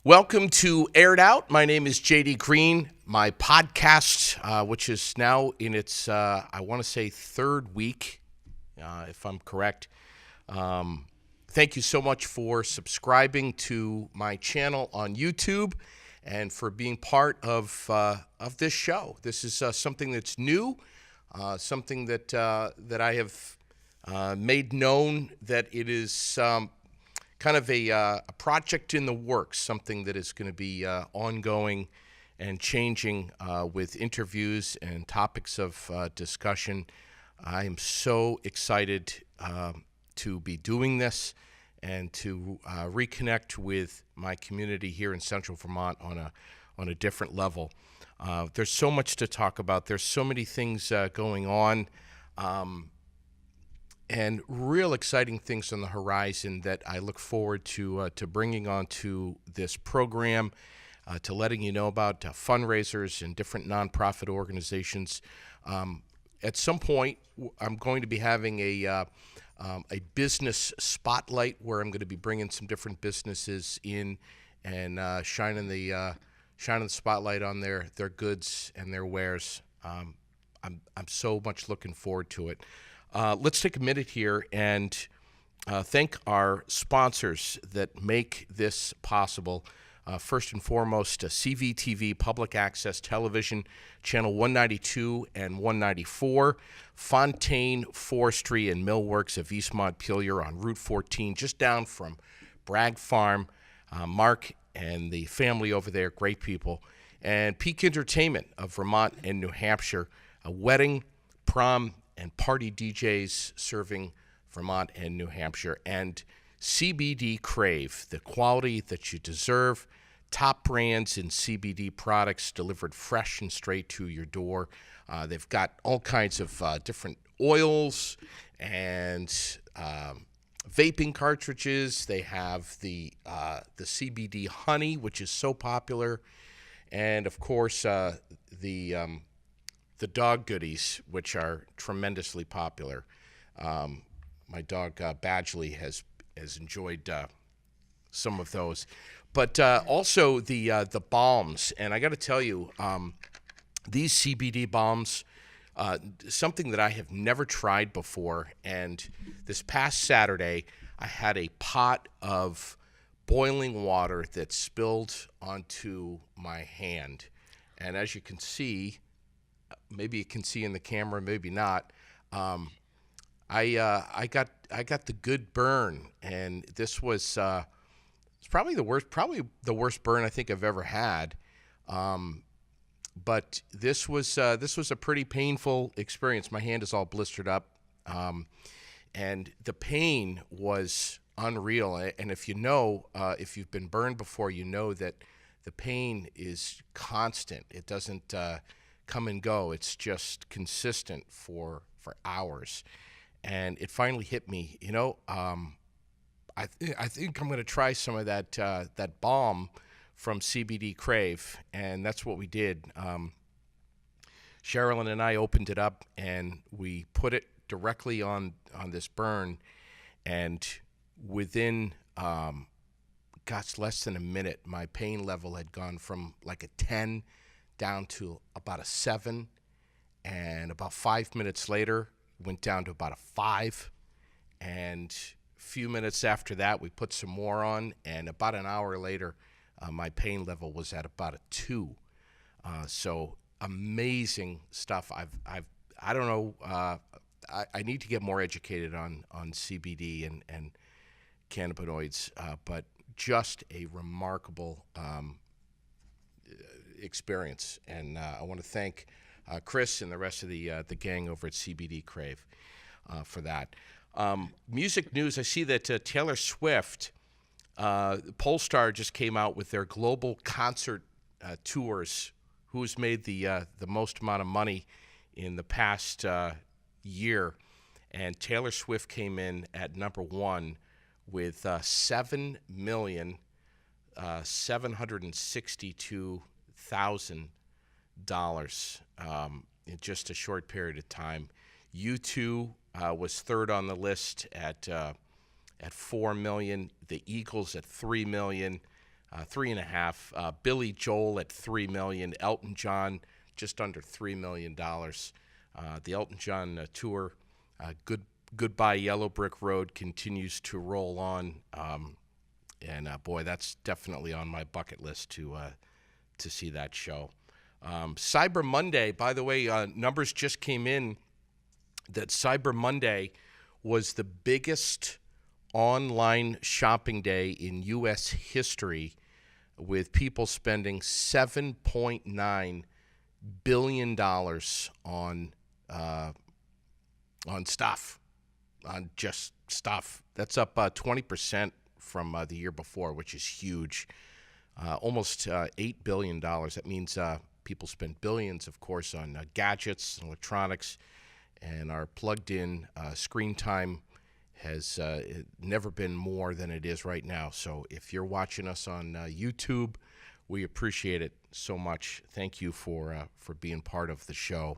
Welcome to Aired Out. My name is JD Green. My podcast, which is now in its, I want to say, third week, if I'm correct. Thank you so much for subscribing to my channel on YouTube and for being part of this show. This is something that's new, something that I have made known that it is kind of a project in the works, something that is going to be ongoing and changing with interviews and topics of discussion. I am so excited to be doing this and to reconnect with my community here in Central Vermont on a different level. There's so much to talk about. There's so many things going on. And real exciting things on the horizon that I look forward to bringing onto this program, to letting you know about fundraisers and different nonprofit organizations. At some point, I'm going to be having a business spotlight where I'm going to be bringing some different businesses in and shining the spotlight on their goods and their wares. I'm so much looking forward to it. Let's take a minute here and thank our sponsors that make this possible. First and foremost, CVTV, Public Access Television, Channel 192 and 194, Fontaine Forestry and Millworks of East Montpelier on Route 14, just down from Bragg Farm. Mark and the family over there, great people. And Peak Entertainment of Vermont and New Hampshire, a wedding, prom, and party DJs serving Vermont and New Hampshire. And CBD Crave, the quality that you deserve. Top brands in CBD products delivered fresh and straight to your door. They've got all kinds of different oils and vaping cartridges. They have the CBD honey, which is so popular. And, of course, the dog goodies, which are tremendously popular. My dog Badgley has enjoyed some of those, but also the balms. And I got to tell you, these CBD balms, something that I have never tried before. And this past Saturday, I had a pot of boiling water that spilled onto my hand, and as you can see. Maybe you can see in the camera, maybe not. I got the good burn, and this was it's probably the worst burn I think I've ever had. But this was a pretty painful experience. My hand is all blistered up, and the pain was unreal. And if if you've been burned before, you know that the pain is constant. It doesn't come and go. It's just consistent for hours, and it finally hit me. I think I'm going to try some of that balm from CBD Crave, and that's what we did. Sherilyn and I opened it up, and we put it directly on this burn, and within less than a minute, my pain level had gone from like a 10 down to about a 7, and about 5 minutes later went down to about a 5, and a few minutes after that we put some more on, and about an hour later my pain level was at about a 2. So amazing stuff. I don't know, I need to get more educated on CBD and cannabinoids, but just a remarkable experience, and I want to thank Chris and the rest of the gang over at CBD Crave for that. Music news: I see that Taylor Swift, Polestar just came out with their global concert tours. Who's made the most amount of money in the past year? And Taylor Swift came in at number 1 with $7,762,000 in just a short period of time. U2 was third on the list at $4 million. The Eagles at $3 million. 3.5. Billy Joel at $3 million. Elton John just under $3 million. The Elton John tour, Goodbye Yellow Brick Road, continues to roll on, and boy, that's definitely on my bucket list to see that show. Cyber Monday, by the way, numbers just came in that Cyber Monday was the biggest online shopping day in U.S. history, with people spending $7.9 billion on stuff, on just stuff. That's up 20% from the year before, which is huge. Almost $8 billion. That means people spend billions, of course, on gadgets and electronics, and our plugged-in screen time has never been more than it is right now. So if you're watching us on YouTube, we appreciate it so much. Thank you for being part of the show.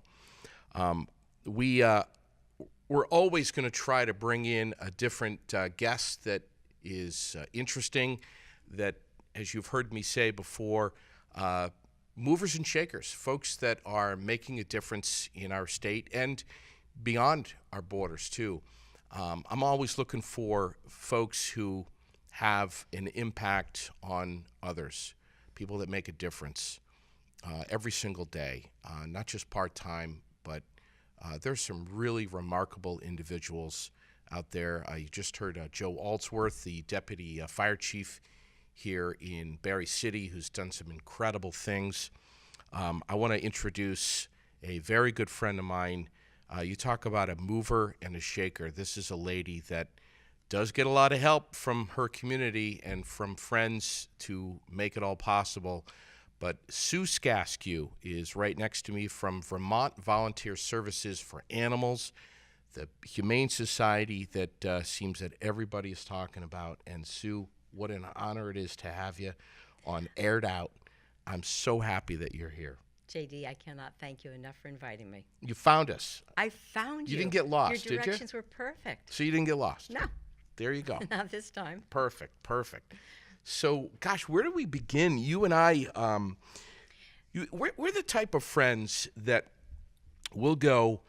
We're always going to try to bring in a different guest that is interesting, that, as you've heard me say before, movers and shakers, folks that are making a difference in our state and beyond our borders, too. I'm always looking for folks who have an impact on others, people that make a difference every single day, not just part-time, but there's some really remarkable individuals out there. You just heard Joe Altsworth, the deputy fire chief here in Berry City, who's done some incredible things. I want to introduce a very good friend of mine. You talk about a mover and a shaker. This is a lady that does get a lot of help from her community and from friends to make it all possible. But Sue Skaskiw is right next to me from Vermont Volunteer Services for Animals, the Humane Society that seems that everybody is talking about. And Sue, what an honor it is to have you on Aired Out. I'm so happy that you're here. JD, I cannot thank you enough for inviting me. You found us. I found you. You didn't get lost, did you? Your directions were perfect. So you didn't get lost? No. There you go. Not this time. Perfect. So, gosh, where do we begin? You and I, we're the type of friends that will go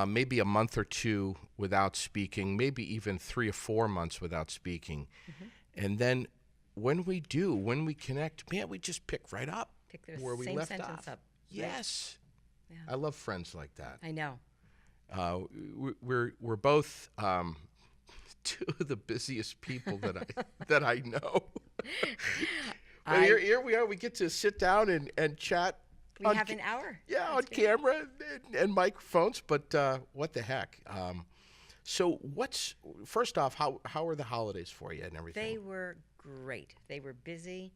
maybe a month or two without speaking, maybe even 3 or 4 months without speaking. Mm-hmm. And then when we connect, man, we just pick right up where we left off. Up. Yes. Yeah. I love friends like that. I know. We're both two of the busiest people that I know. But here we are. We get to sit down and chat. We have an hour. Yeah, on camera and microphones. But what the heck? So first off, how are the holidays for you and everything? They were great. They were busy.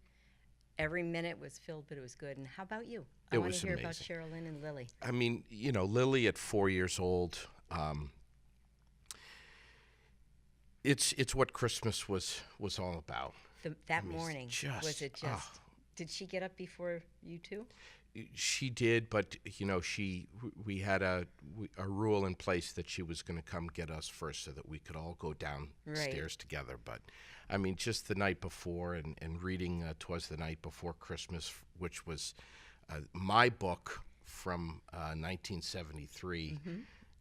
Every minute was filled, but it was good. And how about you? I want to hear about Sherilyn and Lily. I mean, Lily at 4 years old. It's what Christmas was all about. That morning, was it just? Oh. Did she get up before you two? She did, but we had a rule in place that she was going to come get us first, so that we could all go downstairs together. But I mean, just the night before, and reading "'Twas the Night Before Christmas," which was my book from 1973, mm-hmm.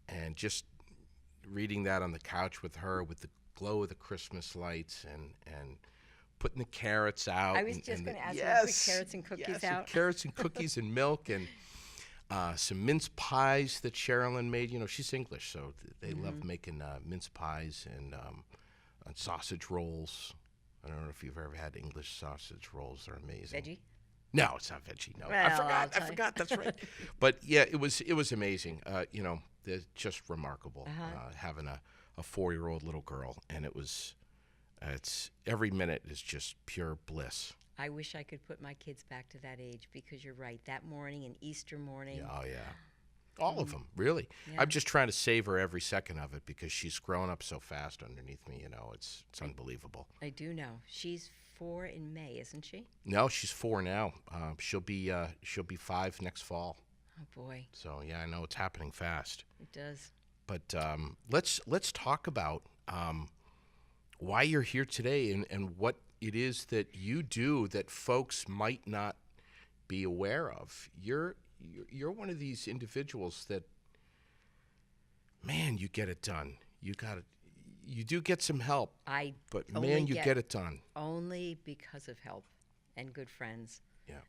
and just reading that on the couch with her, with the glow of the Christmas lights, and putting the carrots out. I was just going to ask you to put carrots and cookies out. Carrots and cookies and milk, and some mince pies that Sherilyn made. She's English, so they mm-hmm. love making mince pies and sausage rolls. I don't know if you've ever had English sausage rolls. They're amazing. Veggie? No, it's not veggie. No, well, I forgot. That's right. But yeah, it was amazing. They're just remarkable. Having a 4-year-old little girl, and it's every minute is just pure bliss. I wish I could put my kids back to that age, because you're right. That morning and Easter morning. Yeah, oh yeah. All of them, really. Yeah. I'm just trying to savor every second of it, because she's grown up so fast underneath me. It's unbelievable. I do know. She's 4 in May, isn't she? No, she's 4 now. She'll be 5 next fall. Oh boy. So yeah, I know it's happening fast. It does. But let's talk about why you're here today and what it is that you do that folks might not be aware of. You're one of these individuals that, man, you get it done. You do get some help, I but only man, you get get it done. only because of help and good friends. Yeah.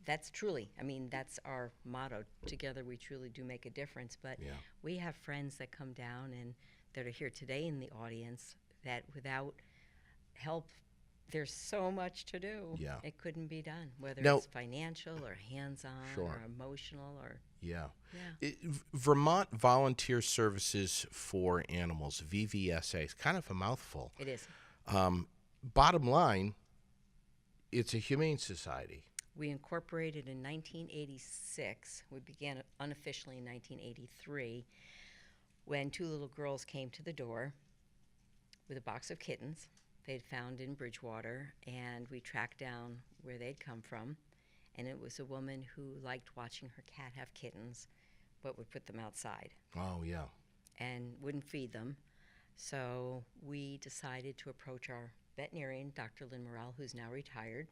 That's truly, I mean, that's our motto. Together we truly do make a difference. But Yeah. we have friends that come down and that are here today in the audience that without help, there's so much to do. Yeah. It couldn't be done, whether Now- it's financial or hands-on Sure. or emotional or, Yeah. yeah. Vermont Volunteer Services for Animals, VVSA, is kind of a mouthful. It is. Bottom line, it's a humane society. We incorporated in 1986. We began unofficially in 1983 when two little girls came to the door with a box of kittens they'd found in Bridgewater, and we tracked down where they'd come from. And it was a woman who liked watching her cat have kittens, but would put them outside Oh, yeah. and wouldn't feed them. So we decided to approach our veterinarian, Dr. Lynn Morrell, who's now retired,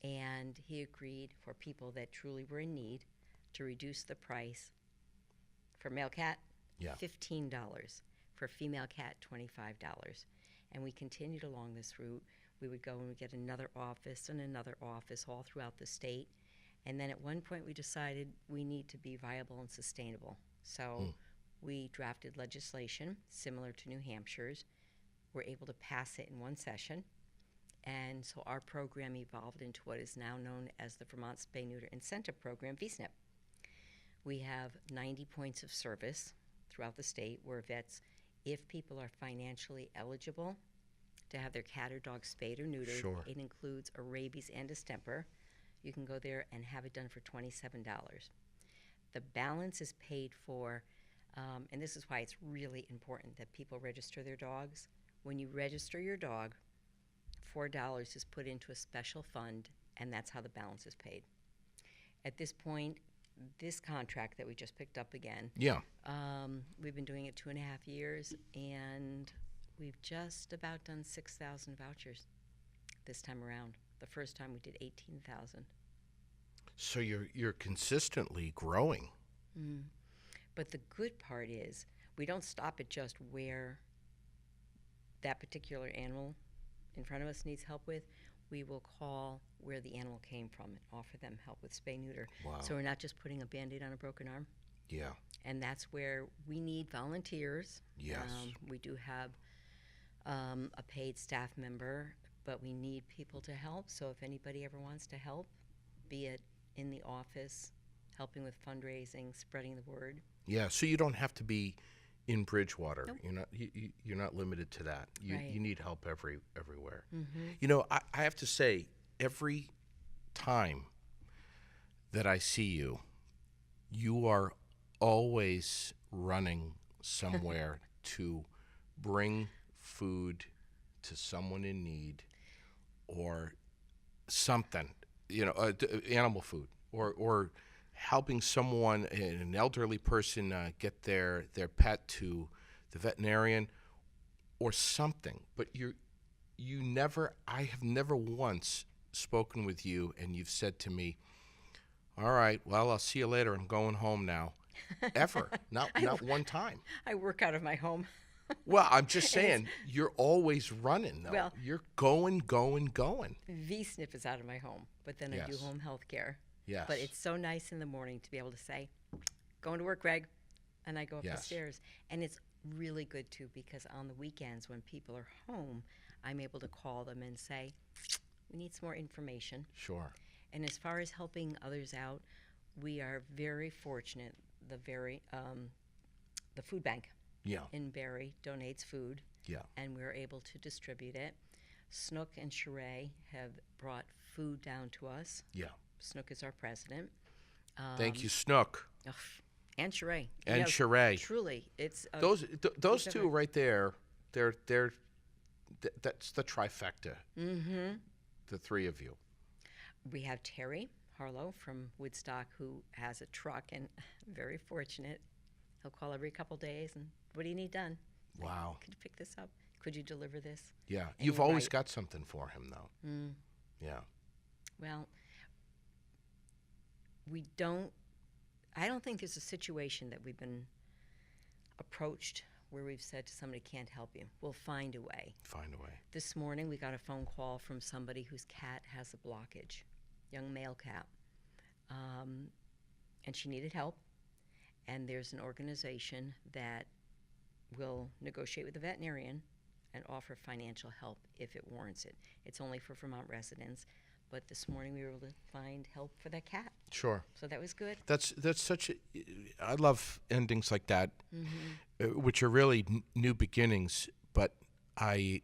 and he agreed for people that truly were in need to reduce the price for male cat, Yeah. $15, for female cat, $25. And we continued along this route. We would go and we'd get another office all throughout the state. And then at one point we decided we need to be viable and sustainable. So we drafted legislation similar to New Hampshire's. We're able to pass it in one session. And so our program evolved into what is now known as the Vermont Spay Neuter Incentive Program, VSNIP. We have 90 points of service throughout the state where vets, if people are financially eligible to have their cat or dog spayed or neutered, Sure. it includes a rabies and distemper. You can go there and have it done for $27. The balance is paid for, and this is why it's really important that people register their dogs. When you register your dog, $4 is put into a special fund, and that's how the balance is paid. At this point, this contract that we just picked up again, Yeah. we've been doing it 2.5 years, and we've just about done 6,000 vouchers this time around. The first time we did 18,000. So you're consistently growing. But the good part is we don't stop at just where that particular animal in front of us needs help with. We will call where the animal came from and offer them help with spay-neuter. Wow. So we're not just putting a Band-Aid on a broken arm. Yeah. And that's where we need volunteers. Yes. We do have a paid staff member, but we need people to help. So if anybody ever wants to help, be it in the office, helping with fundraising, spreading the word. Yeah. So you don't have to be in Bridgewater. Nope. You're not limited to that. Right. You need help everywhere. Mm-hmm. You know, I have to say, every time that I see you, you are always running somewhere to bring food to someone in need or something, animal food or helping someone, an elderly person, get their pet to the veterinarian or something. But I have never once spoken with you and you've said to me, all right, well, I'll see you later. I'm going home now. Ever. Not one time. I work out of my home. Well, I'm just saying, you're always running, though. Well, you're going. VSNIP is out of my home, but then I do Yes. home health care. Yes. But it's so nice in the morning to be able to say, going to work, Greg, and I go up the Yes. stairs. And it's really good, too, because on the weekends when people are home, I'm able to call them and say, we need some more information. Sure. And as far as helping others out, we are very fortunate. The food bank Yeah. in Barry donates food, Yeah. and we're able to distribute it. Snook and Sheree have brought food down to us. Yeah. Snook is our president. Thank you, Snook. Ugh, and Sheree. And Sheree. Truly, it's Those different. two right there, that's the trifecta. Mm-hmm. The three of you. We have Terry Harlow from Woodstock who has a truck, and very fortunate. He'll call every couple days and, what do you need done? Wow. Could you pick this up? Could you deliver this? Yeah. And You've you're always right. got something for him, though. Mm. Yeah. Well, we don't, I don't think there's a situation that we've been approached where we've said to somebody, can't help you. We'll find a way. Find a way. This morning we got a phone call from somebody whose cat has a blockage, young male cat. And she needed help. And there's an organization that will negotiate with the veterinarian and offer financial help if it warrants it. It's only for Vermont residents. But this morning we were able to find help for that cat. Sure. So that was good. That's such a. I love endings like that, Mm-hmm. which are really new beginnings. But I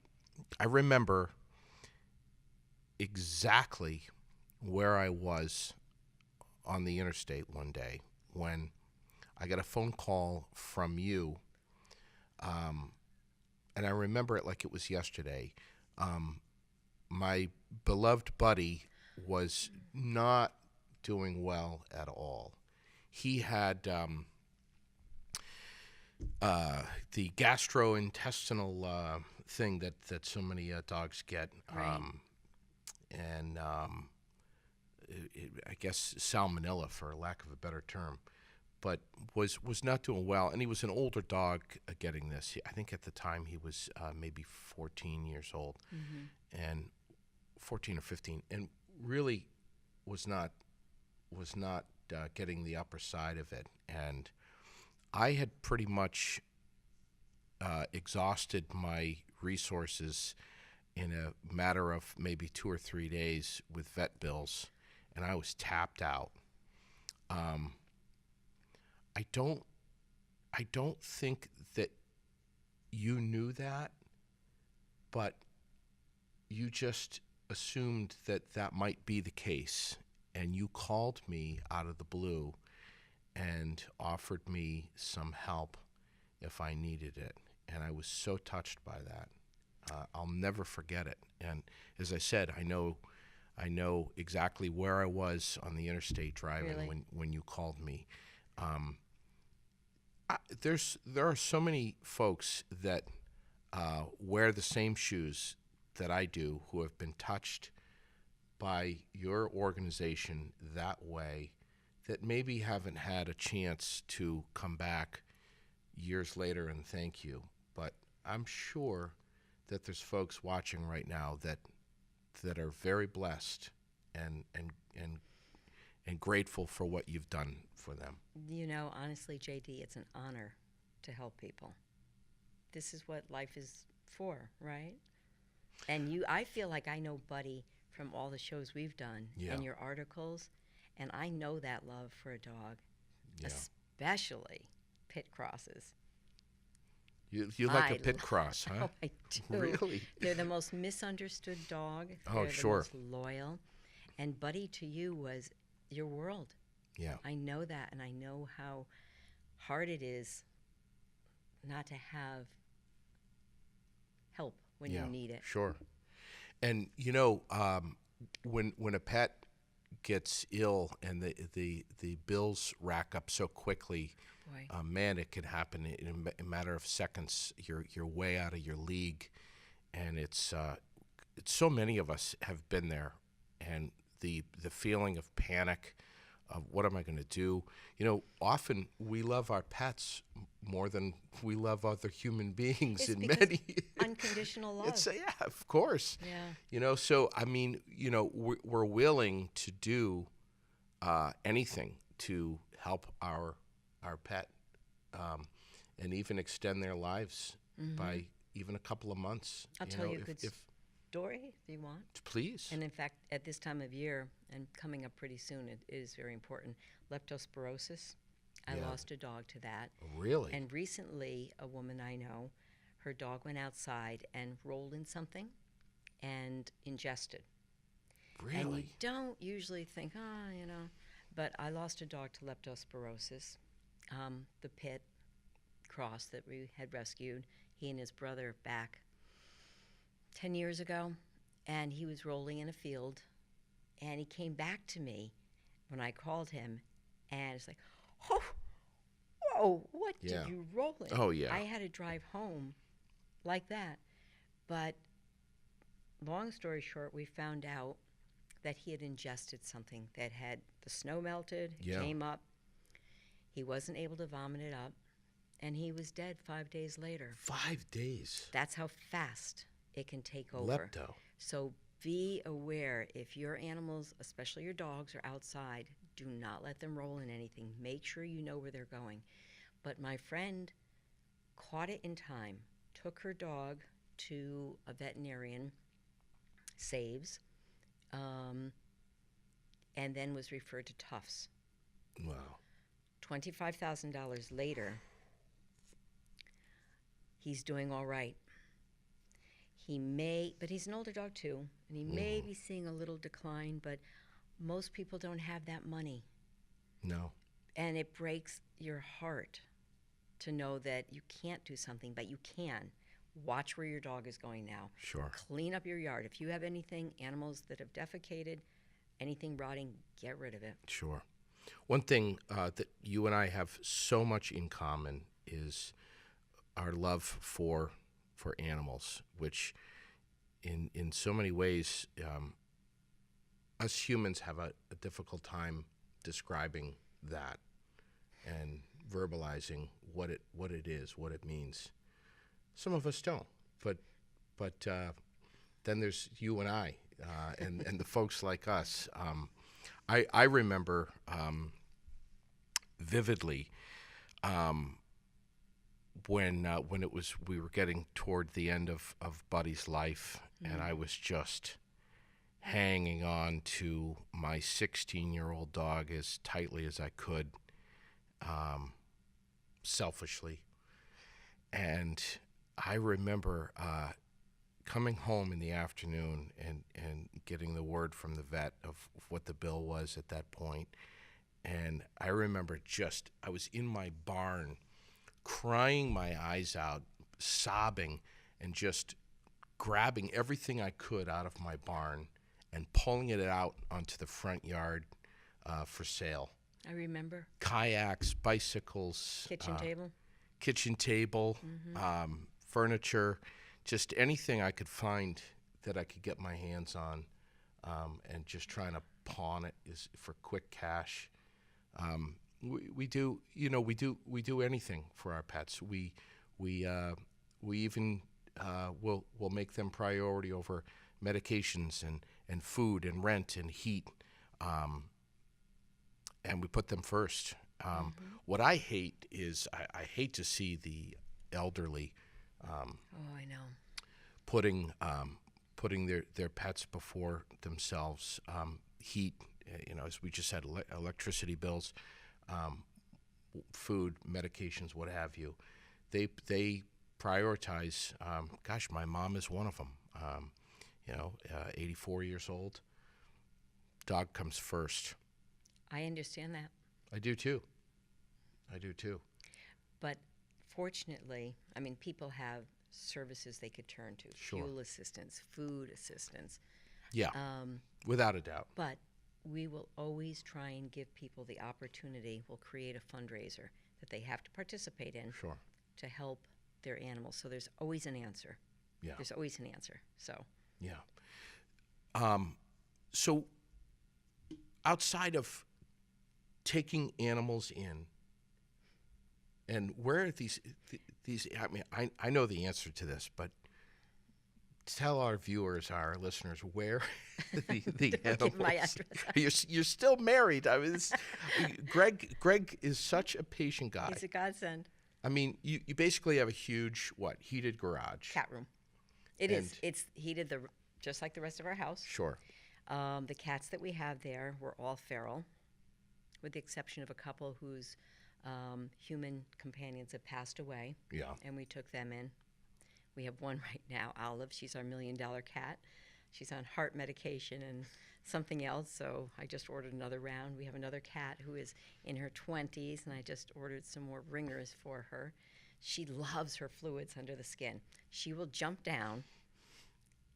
remember exactly where I was on the interstate one day when I got a phone call from you, and I remember it like it was yesterday. My beloved buddy was not doing well at all. He had the gastrointestinal thing that so many dogs get, Right. and I guess salmonella, for lack of a better term, but was not doing well. And he was an older dog getting this. I think at the time he was maybe 14 years old, and 14 or 15, and really was not getting the upper side of it. And I had pretty much exhausted my resources in a matter of maybe 2 or 3 days with vet bills, and I was tapped out. I don't think that you knew that, but you just assumed that that might be the case, and you called me out of the blue and offered me some help if I needed it, and I was so touched by that. I'll never forget it. And as I said, I know exactly where I was on the interstate driving Really? when you called me. There are so many folks that wear the same shoes that I do who have been touched by your organization that way, that maybe haven't had a chance to come back years later and thank you. But I'm sure that there's folks watching right now that are very blessed and grateful for what you've done for them. You know, honestly, JD, it's an honor to help people. This is what life is for, right? And I feel like I know Buddy from all the shows we've done and your articles, and I know that love for a dog, especially pit crosses. You like a pit cross, huh? Oh, I do. Really? They're the most misunderstood dog. Oh, They're sure. the most loyal. And Buddy to you was your world. Yeah. I know that, and I know how hard it is not to have help when you need it. Sure. And when a pet gets ill and the bills rack up so quickly, Boy. man, it can happen in a matter of seconds. You're way out of your league, and it's so many of us have been there, and the feeling of panic, of what am I going to do? Often we love our pets more than we love other human beings. It's in because many unconditional love. yeah, of course. Yeah. So I mean, we're willing to do anything to help our pet, and even extend their lives by even a couple of months. I'll tell you a good story if you want. Please. And in fact, at this time of year, and coming up pretty soon, it is very important. Leptospirosis. I lost a dog to that. Really? And recently, a woman I know, her dog went outside and rolled in something and ingested. Really? And you don't usually think, but I lost a dog to leptospirosis. The pit cross that we had rescued, he and his brother back 10 years ago, and he was rolling in a field, and he came back to me when I called him, and it's like, oh, whoa, what did you roll in? Oh, yeah. I had to drive home like that. But long story short, we found out that he had ingested something that had the snow melted, it Yeah. came up. He wasn't able to vomit it up, and he was dead 5 days later. 5 days. That's how fast it can take over. Lepto. So be aware if your animals, especially your dogs, are outside, do not let them roll in anything. Make sure you know where they're going. But my friend caught it in time, took her dog to a veterinarian, Saves, and then was referred to Tufts. Wow. $25,000 later, he's doing all right. But he's an older dog too, and he may be seeing a little decline, but most people don't have that money. No. And it breaks your heart to know that you can't do something, but you can. Watch where your dog is going now. Sure. Clean up your yard. If you have anything, animals that have defecated, anything rotting, get rid of it. Sure. One thing that you and I have so much in common is our love for animals, which in so many ways us humans have a difficult time describing that and verbalizing what it is, what it means. Some of us don't, but then there's you and I, and the folks like us. I remember vividly when we were getting toward the end of Buddy's life, and I was just hanging on to my 16-year-old dog as tightly as I could, selfishly. And I remember coming home in the afternoon and getting the word from the vet of what the bill was at that point. And I remember I was in my barn crying my eyes out, sobbing, and just grabbing everything I could out of my barn and pulling it out onto the front yard for sale. I remember. Kayaks, bicycles. Kitchen table. Furniture, just anything I could find that I could get my hands on, and just trying to pawn it is for quick cash. We do anything for our pets. We even will make them priority over medications and food and rent and heat, and we put them first. What I hate is I hate to see the elderly I know. putting their pets before themselves. Heat, as we just said, electricity bills, food, medications, what have you. They prioritize. Gosh, my mom is one of them. 84 years old. Dog comes first. I understand that. I do too. But fortunately, people have services they could turn to. Sure. Fuel assistance, food assistance. Yeah, without a doubt. But we will always try and give people the opportunity. We'll create a fundraiser that they have to participate in. Sure. To help their animals. So there's always an answer. Yeah. There's always an answer. So. Yeah. So outside of taking animals in, and where are these? I know the answer to this, but tell our viewers, our listeners, where the animals. Give my address. You're still married. Greg is such a patient guy. He's a godsend. You basically have a huge heated garage. Cat room. It's heated just like the rest of our house. Sure. The cats that we have there were all feral, with the exception of a couple whose human companions have passed away. Yeah. And we took them in. We have one right now, Olive. She's our $1 million cat. She's on heart medication and something else, so I just ordered another round. We have another cat who is in her 20s, and I just ordered some more ringers for her. She loves her fluids under the skin. She will jump down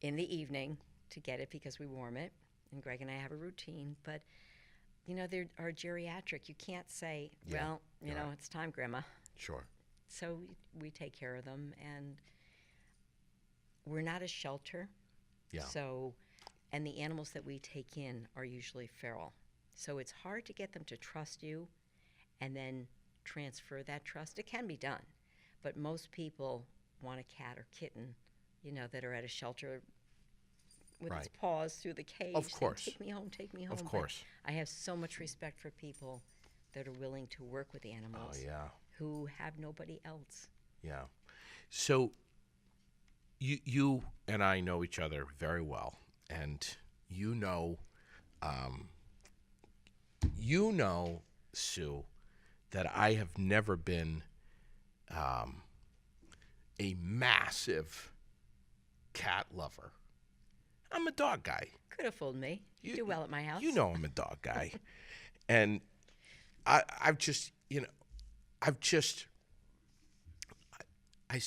in the evening to get it because we warm it, and Greg and I have a routine, but they are geriatric. You can't say, it's time, Grandma. Sure. So we take care of them, and we're not a shelter. Yeah. So, and the animals that we take in are usually feral. So it's hard to get them to trust you and then transfer that trust. It can be done, but most people want a cat or kitten, that are at a shelter with its Right. paws through the cage. Of saying, course. take me home, take me home. Of But course. I have so much respect for people that are willing to work with Oh, animals yeah. who have nobody else. Yeah. So you and I know each other very well, and um, Sue, that I have never been a massive cat lover. I'm a dog guy. Could have fooled me. You do well at my house. You know I'm a dog guy, and I've just I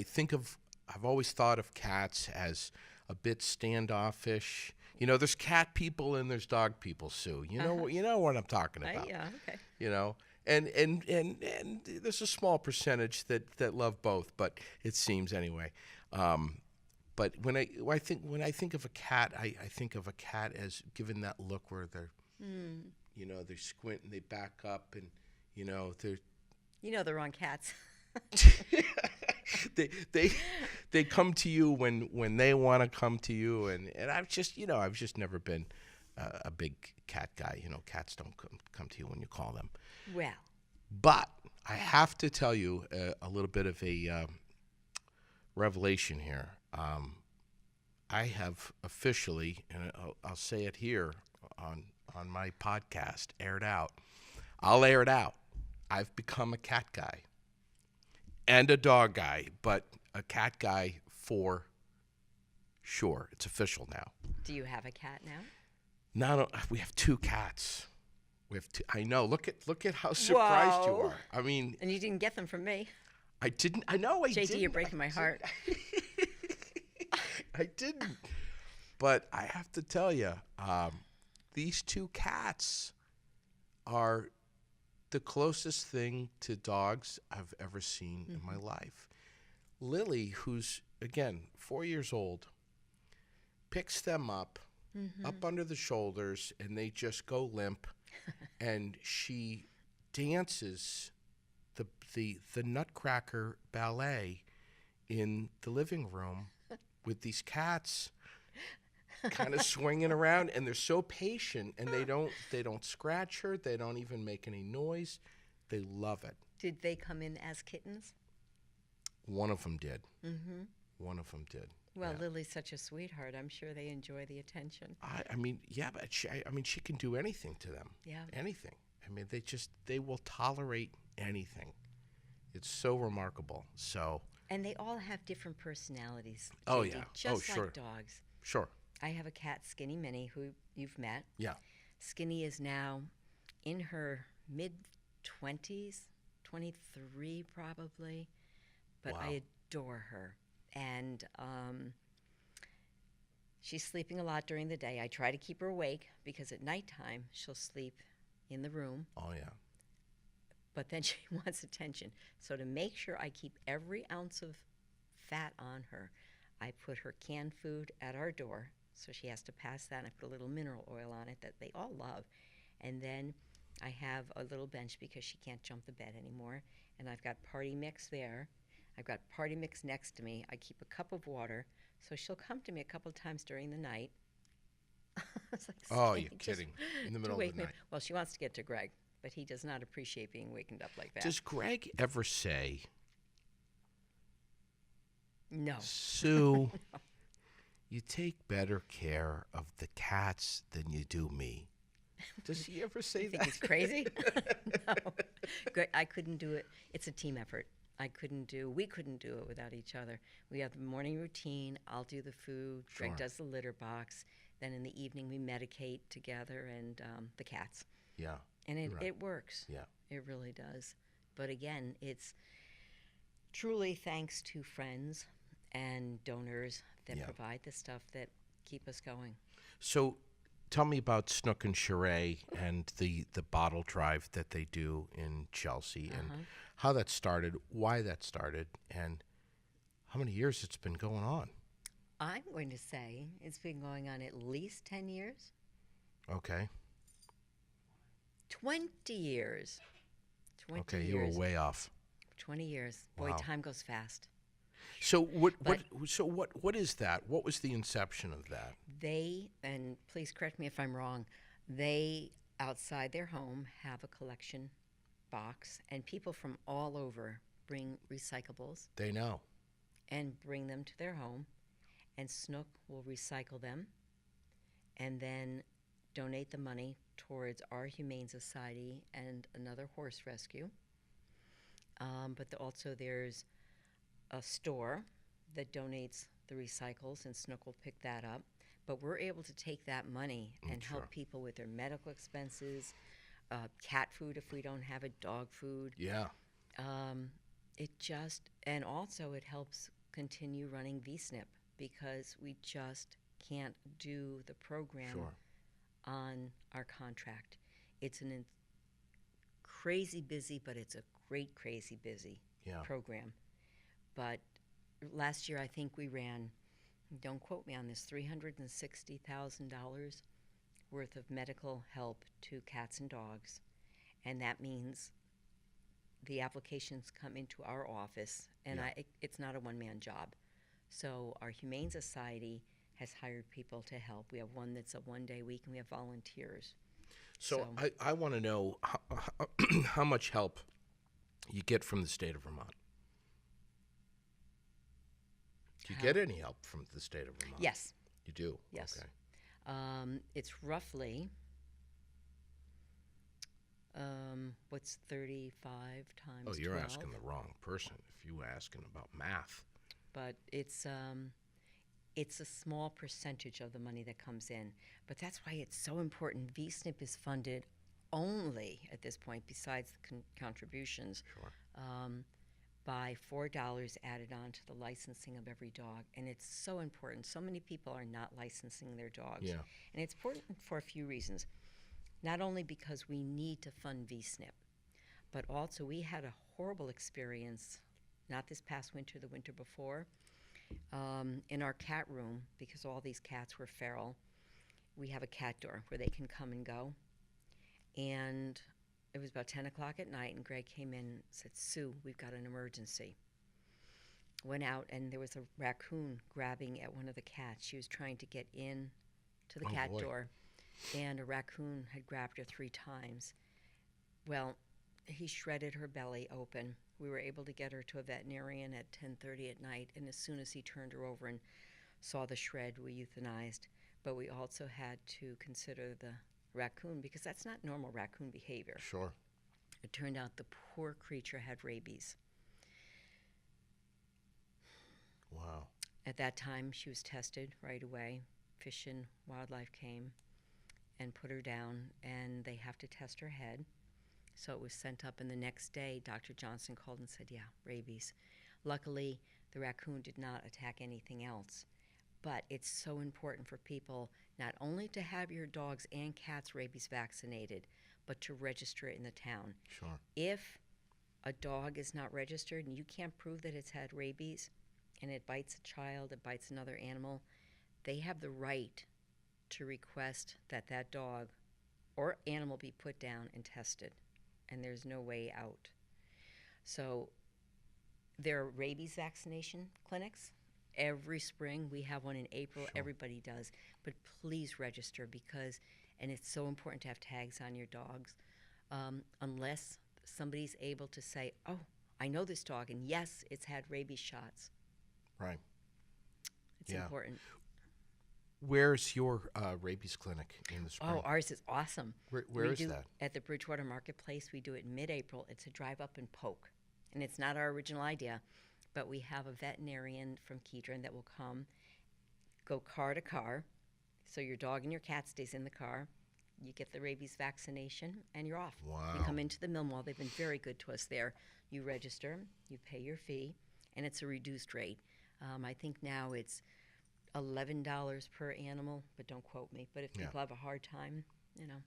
think of I've always thought of cats as a bit standoffish. There's cat people and there's dog people, Sue. You know what I'm talking about. Yeah, okay. And there's a small percentage that love both, but it seems anyway. But when I think of a cat, I think of a cat as given that look where they're they squint and they back up and they're The wrong cats. they come to you when they want to come to you, and I've just never been a big cat guy. Cats don't come to you when you call them. Well, But I have to tell you a little bit of a revelation here. I have officially, and I'll say it here on my podcast, aired out. I'll air it out. I've become a cat guy and a dog guy, but a cat guy for sure. It's official now. do you have a cat now? We have 2 cats. We have 2. I know. Look at how surprised you Whoa. are. I mean, And you didn't get them from me. I didn't. I know I JT, didn't. you're breaking my heart. I didn't. But I have to tell you, these 2 cats are the closest thing to dogs I've ever seen in my life. Lily, who's, again, 4 years old, picks them up under the shoulders, and they just go limp, and she dances the Nutcracker ballet in the living room with these cats kind of swinging around, and they're so patient, and they don't scratch her, they don't even make any noise. They love it. Did they come in as kittens? One of them did. One of them did. Well, Yeah. Lily's such a sweetheart. I'm sure they enjoy the attention. I mean, yeah, but she can do anything to them. Yeah. Anything. I mean, they will tolerate anything. It's so remarkable. So. And they all have different personalities. Oh, JD, yeah. Just sure. like dogs. Sure. I have a cat, Skinny Minnie, who you've met. Yeah. Skinny is now in her mid-20s, 23 probably, but Wow. I adore her. And she's sleeping a lot during the day. I try to keep her awake because at nighttime she'll sleep in the room, Oh, yeah. but then she wants attention. So to make sure I keep every ounce of fat on her, I put her canned food at our door, so she has to pass that, and I put a little mineral oil on it that they all love. And then I have a little bench because she can't jump the bed anymore, and I've got party mix there. I've got party mix next to me. I keep a cup of water, so she'll come to me a couple of times during the night. It's like, Oh, "Skinny, you're just kidding. In the to middle of wake the me night. up." Well, she wants to get to Greg, but he does not appreciate being wakened up like that. Does Greg ever say, No. Sue, you take better care of the cats than you do me? Does he ever say You think that? he's crazy? No. I couldn't do it. It's a team effort. We couldn't do it without each other. We have the morning routine. I'll do the food. Sure. Greg does the litter box. Then in the evening we medicate together and the cats. Yeah. And Right. it works. Yeah. It really does. But again, it's truly thanks to friends and donors that Yeah. provide the stuff that keep us going. So tell me about Snook and Charay and the bottle drive that they do in Chelsea and how that started, why that started, and how many years it's been going on? I'm going to say it's been going on at least 10 years. Okay. 20 years. 20 Okay, years. you were way off. 20 years. Boy, Wow. time goes fast. So But- what is that? What was the inception of that? They, and please correct me if I'm wrong, they, outside their home, have a collection box, and people from all over bring recyclables They know. and bring them to their home, and Snook will recycle them and then donate the money towards our Humane Society and another horse rescue. But also there's a store that donates the recycles, and Snook will pick that up. But we're able to take that money and Sure. help people with their medical expenses, cat food if we don't have it, dog food. Yeah. And also it helps continue running VSNP because we just can't do the program Sure. on our contract. It's crazy busy, but it's a great crazy busy Yeah. program. But last year I think we ran, don't quote me on this, $360,000 worth of medical help to cats and dogs. And that means the applications come into our office, and Yeah. it's not a one-man job. So our Humane Society has hired people to help. We have one that's a one-day week, and we have volunteers. So I want to know how much help you get from the state of Vermont. Do you get any help from the state of Vermont? Yes. You do? Yes. Okay. It's roughly, what's 35 times 12? Oh, you're asking the wrong person if you asking about math. But it's a small percentage of the money that comes in. But that's why it's so important. VSNP is funded only at this point, besides the contributions, Sure. by $4 added on to the licensing of every dog. And it's so important. So many people are not licensing their dogs. Yeah. And it's important for a few reasons. Not only because we need to fund VSNP, but also we had a horrible experience, not this past winter, the winter before, in our cat room, because all these cats were feral. We have a cat door where they can come and go. And it was about 10 o'clock at night, and Greg came in and said, "Sue, we've got an emergency." Went out, and there was a raccoon grabbing at one of the cats. She was trying to get in to the cat boy. door, and a raccoon had grabbed her 3 times. Well, he shredded her belly open. We were able to get her to a veterinarian at 10:30 at night, and as soon as he turned her over and saw the shred, we euthanized. But we also had to consider the raccoon, because that's not normal raccoon behavior. Sure. It turned out the poor creature had rabies. Wow. At that time, she was tested right away. Fish and Wildlife came and put her down, and they have to test her head. So it was sent up, and the next day, Dr. Johnson called and said, "Yeah, rabies." Luckily, the raccoon did not attack anything else. But it's so important for people not only to have your dogs and cats rabies vaccinated, but to register it in the town. Sure. If a dog is not registered and you can't prove that it's had rabies and it bites a child, it bites another animal, they have the right to request that that dog or animal be put down and tested, and there's no way out. So there are rabies vaccination clinics. Every spring, we have one in April. Sure. Everybody does. But please register, and it's so important to have tags on your dogs, unless somebody's able to say, "Oh, I know this dog, and yes, it's had rabies shots." Right. It's Yeah. important. Where's your rabies clinic in the spring? Oh, ours is awesome. Where We is do that? At the Bridgewater Marketplace. We do it in mid-April. It's a drive up and poke. And it's not our original idea, but we have a veterinarian from Kedron that will come, go car to car. So your dog and your cat stays in the car. You get the rabies vaccination, and you're off. Wow. You come into the mill mall. They've been very good to us there. You register, you pay your fee, and it's a reduced rate. I think now it's $11 per animal, but don't quote me. But if Yeah. people have a hard time,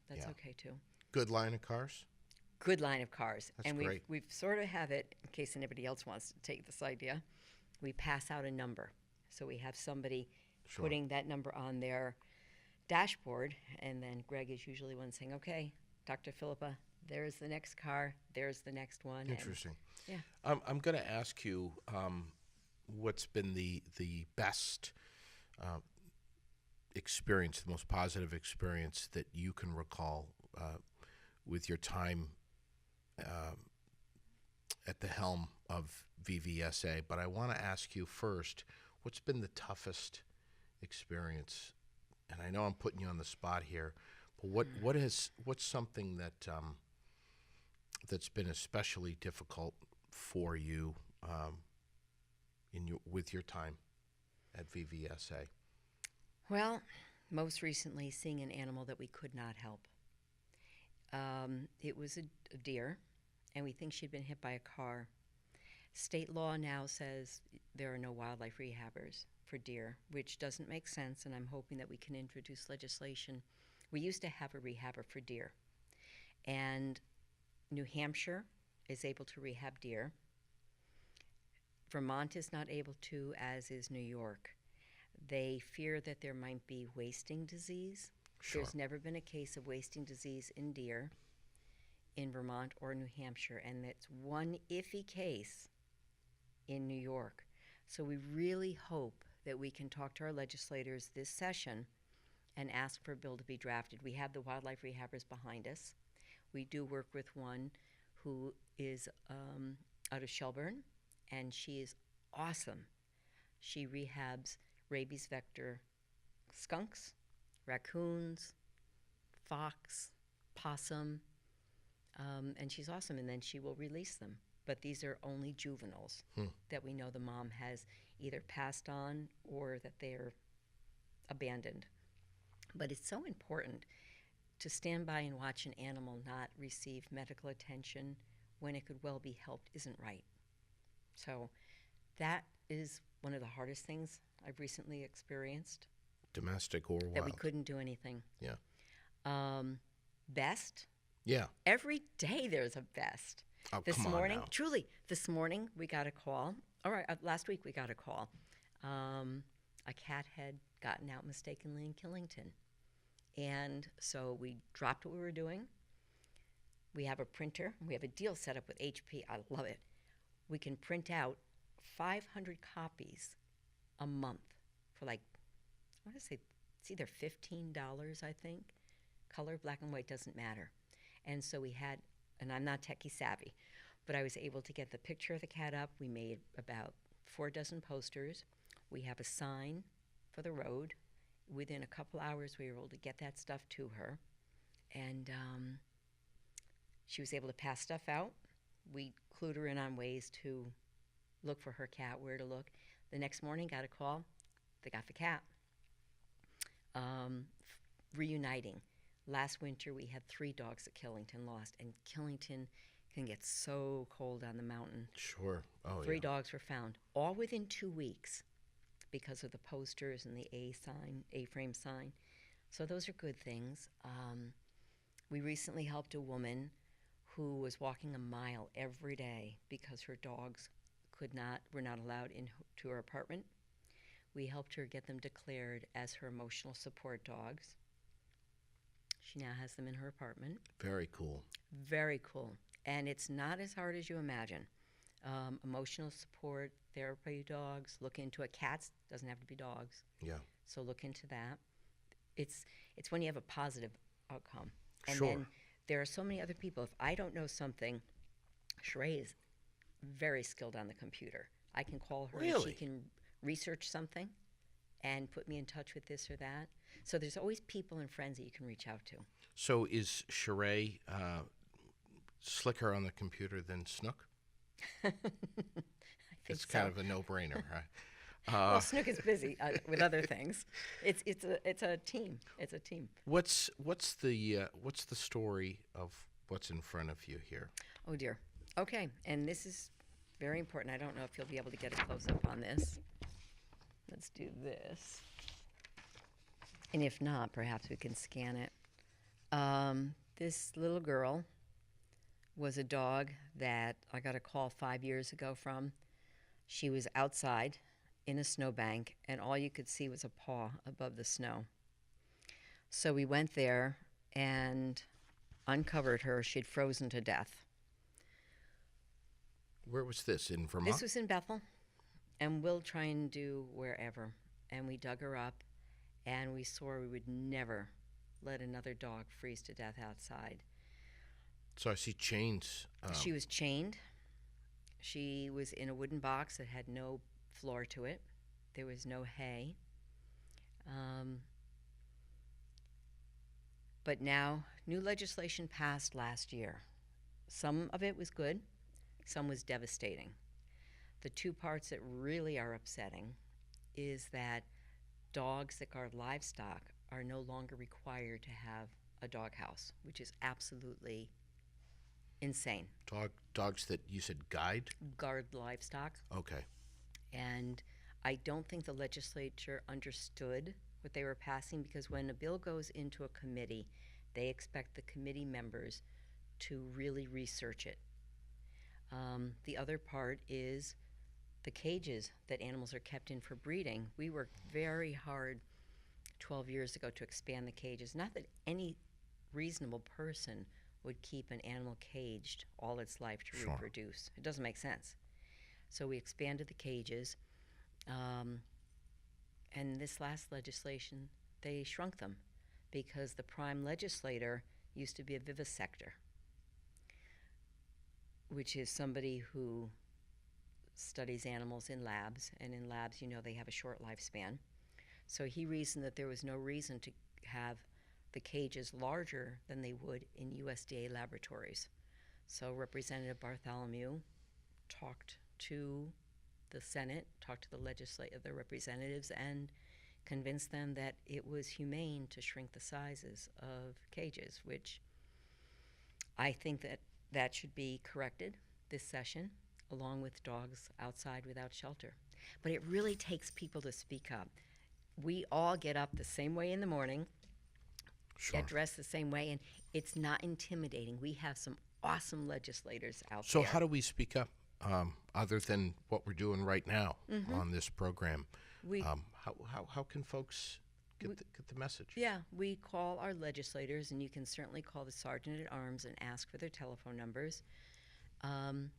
that's Yeah. okay too. Good line of cars? Good line of cars. That's And great. we've sort of have it, in case anybody else wants to take this idea, we pass out a number. So we have somebody Sure. putting that number on their dashboard, and then Greg is usually one saying, okay, Dr. Philippa, there's the next car, there's the next one. Interesting. And, I'm going to ask you what's been the best experience, the most positive experience that you can recall with your time at the helm of VVSA. But I want to ask you first, what's been the toughest experience? And I know I'm putting you on the spot here, but what's something that that's been especially difficult for you with your time at VVSA? well, most recently, seeing an animal that we could not help. It was a deer, and we think she'd been hit by a car. State law now says there are no wildlife rehabbers for deer, which doesn't make sense, and I'm hoping that we can introduce legislation. We used to have a rehabber for deer, and New Hampshire is able to rehab deer. Vermont is not able to, as is New York. They fear that there might be wasting disease. Sure. There's never been a case of wasting disease in deer in Vermont or New Hampshire, and it's one iffy case in New York. So we really hope that we can talk to our legislators this session and ask for a bill to be drafted. We have the wildlife rehabbers behind us. We do work with one who is out of Shelburne, and she is awesome. She rehabs rabies vector skunks, raccoons, fox, possum, and she's awesome. And then she will release them. But these are only juveniles that we know the mom has either passed on or that they're abandoned. But it's so important to stand by and watch an animal not receive medical attention when it could well be helped isn't right. So that is one of the hardest things I've recently experienced. Domestic or wild? That we couldn't do anything. Yeah. Best? Yeah. Every day there's a best. Oh, This come on morning, now. truly, this morning we got a call. All right, last week we got a call. A cat had gotten out mistakenly in Killington. And so we dropped what we were doing. We have a printer. We have a deal set up with HP. I love it. We can print out 500 copies a month for I want to say it's either $15, I think. Color, black and white, doesn't matter. And so we had, and I'm not techie savvy, but I was able to get the picture of the cat up. We made about 4 dozen posters. We have a sign for the road. Within a couple hours, we were able to get that stuff to her. And she was able to pass stuff out. We clued her in on ways to look for her cat, where to look. The next morning, got a call. They got the cat. Reuniting. Last winter, we had 3 dogs that Killington lost, and Killington can get so cold on the mountain. Sure. Oh, 3 yeah. dogs were found, all within 2 weeks because of the posters and the A-frame sign. So those are good things. We recently helped a woman who was walking a mile every day because her dogs were not allowed into her apartment. We helped her get them declared as her emotional support dogs. She now has them in her apartment. Very cool. Very cool. And it's not as hard as you imagine. Emotional support, therapy dogs, look into it. Cats, doesn't have to be dogs. Yeah. So look into that. It's when you have a positive outcome. And Sure. then there are so many other people. If I don't know something, Sheree is very skilled on the computer. I can call her and Really? she can research something and put me in touch with this or that. So there's always people and friends that you can reach out to. So is Sheree slicker on the computer than Snook? I think It's so. kind of a no-brainer, right? Well, Snook is busy with other things. It's a team. It's a team. What's the story of what's in front of you here? Oh dear. Okay, and this is very important. I don't know if you'll be able to get a close up on this. Let's do this. And if not, perhaps we can scan it. This little girl was a dog that I got a call 5 years ago from. She was outside in a snowbank, and all you could see was a paw above the snow. So we went there and uncovered her. She'd frozen to death. Where was this, in Vermont? This was in Bethel, and we'll try and do wherever. And we dug her up, and we swore we would never let another dog freeze to death outside. So I see chains. She was chained. She was in a wooden box that had no floor to it. There was no hay. But now, new legislation passed last year. Some of it was good, some was devastating. The two parts that really are upsetting is that dogs that guard livestock are no longer required to have a doghouse, which is absolutely insane. Dogs that you said guide? Guard livestock. Okay. And I don't think the legislature understood what they were passing, because when a bill goes into a committee, they expect the committee members to really research it. The other part is the cages that animals are kept in for breeding. We worked very hard 12 years ago to expand the cages. Not that any reasonable person would keep an animal caged all its life to Sure. reproduce. It doesn't make sense. So we expanded the cages. And this last legislation, they shrunk them because the prime legislator used to be a vivisector, which is somebody who studies animals in labs. And in labs, you know, they have a short lifespan. So he reasoned that there was no reason to have the cages larger than they would in USDA laboratories. So Representative Bartholomew talked to the Senate, talked to the representatives, and convinced them that it was humane to shrink the sizes of cages, which I think that should be corrected this session, along with dogs outside without shelter. But it really takes people to speak up. We all get up the same way in the morning, Sure. get dressed the same way, and it's not intimidating. We have some awesome legislators out So there. how do we speak up, other than what we're doing right now on this program? We- How can folks get the message? Yeah, we call our legislators, and you can certainly call the Sergeant at Arms and ask for their telephone numbers. And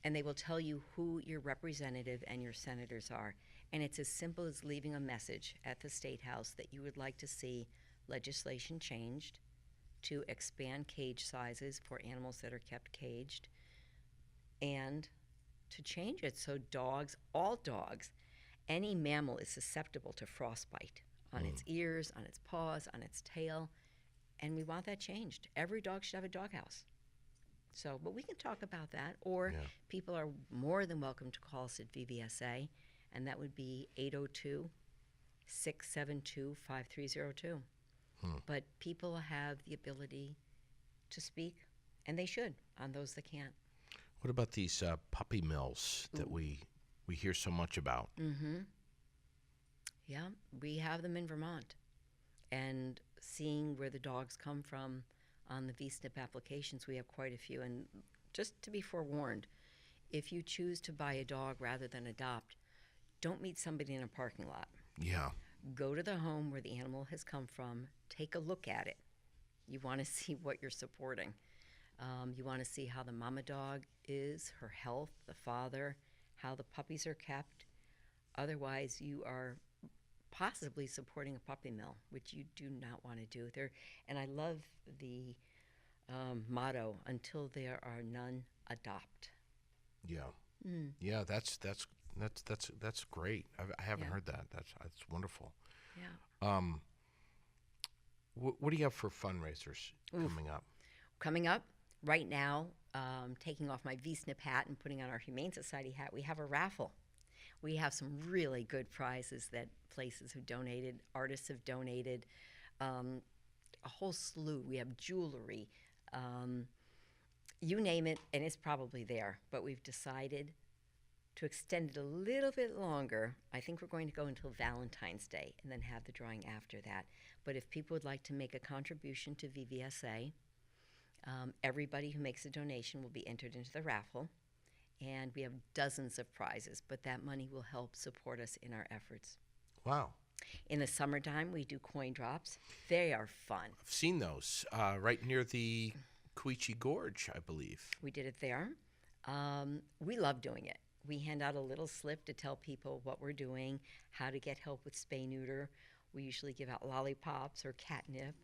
they will tell you who your representative and your senators are. And it's as simple as leaving a message at the State House that you would like to see legislation changed to expand cage sizes for animals that are kept caged, and to change it so dogs, all dogs, any mammal is susceptible to frostbite on its ears, on its paws, on its tail, and we want that changed. Every dog should have a doghouse. So, but we can talk about that, or Yeah. people are more than welcome to call us at VVSA, and that would be 802-672-5302. But people have the ability to speak, and they should, on those that can't. What about these puppy mills that we hear so much about? Yeah, we have them in Vermont. And seeing where the dogs come from on the VSNP applications, we have quite a few. And just to be forewarned, if you choose to buy a dog rather than adopt, don't meet somebody in a parking lot. Yeah. Go to the home where the animal has come from, take a look at it. You want to see what you're supporting. You want to see how the mama dog is, her health, the father, how the puppies are kept. Otherwise, you are possibly supporting a puppy mill, which you do not want to do. And I love the motto, until there are none, adopt. Yeah. Yeah, that's great. I haven't Yeah. heard that. That's wonderful. Yeah. What do you have for fundraisers coming up? Coming up right now, taking off my VSNP hat and putting on our Humane Society hat, we have a raffle. We have some really good prizes that places have donated, artists have donated, a whole slew. We have jewelry, you name it, and it's probably there. But we've decided to extend it a little bit longer. I think we're going to go until Valentine's Day and then have the drawing after that. But if people would like to make a contribution to VVSA, everybody who makes a donation will be entered into the raffle. and we have dozens of prizes, but that money will help support us in our efforts. Wow. In the summertime, we do coin drops. They are fun. I've seen those right near the Queechee Gorge, I believe. We did it there. We love doing it. We hand out a little slip to tell people what we're doing, how to get help with spay neuter. We usually give out lollipops or catnip.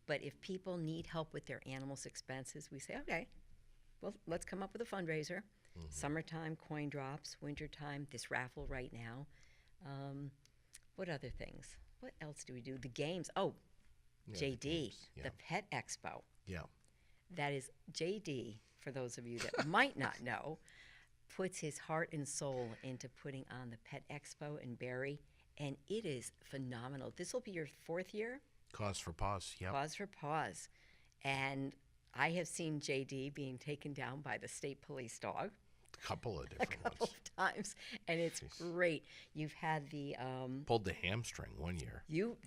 But if people need help with their animals' expenses, we say, okay, well, let's come up with a fundraiser. Summertime, coin drops. Wintertime, this raffle right now. What other things? What else do we do? The games. Oh, Yeah, JD, games. Yeah. the Pet Expo. Yeah. That is JD, for those of you that might not know, puts his heart and soul into putting on the Pet Expo in Barrie, and it is phenomenal. This will be your 4th year? Cause for pause. Yeah. Pause for pause. And I have seen JD being taken down by the state police dog A couple of a different couple ones. of times, and it's great. You've had the Pulled the hamstring one year, you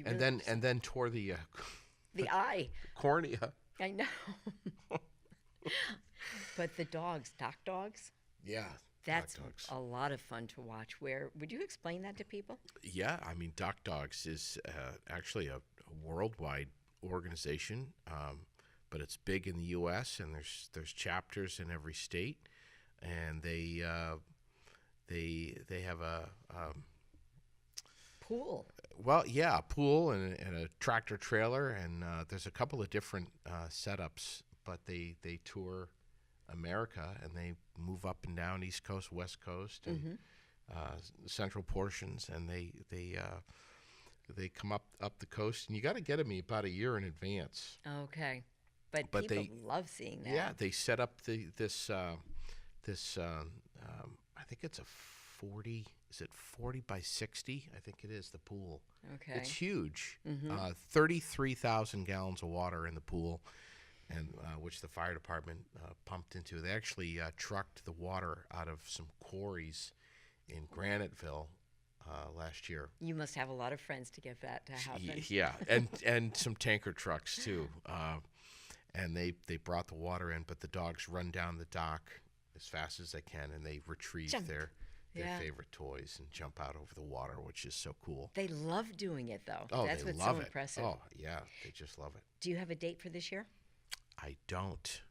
and really- then tore the the eye. cornea. I know. But the dogs, dock dogs, Yeah. that's dogs. a lot of fun to watch. Where would you explain that to people? Yeah, I mean, Doc Dogs is actually a worldwide organization, but it's big in the U.S. and there's chapters in every state, and they have a Pool. a pool and a tractor trailer, and there's a couple of different setups, but they tour America and they move up and down East Coast, West Coast, and central portions, and they come up the coast, and you got to get them about a year in advance. Okay. But But people they- love seeing that. Yeah, they set up this I think it's a 40. Is it 40 by 60? I think it is, the pool. Okay. It's huge. 33,000 gallons of water in the pool, and which the fire department pumped into. They actually trucked the water out of some quarries in Graniteville last year. You must have a lot of friends to get that to happen. Yeah, and some tanker trucks too. And they brought the water in, but the dogs run down the dock as fast as they can, and they retrieve Jump. their Yeah. favorite toys and jump out over the water, which is so cool. They love doing it, though. Oh, That's they what's love so it. impressive. Oh, yeah, they just love it. Do you have a date for this year? I don't.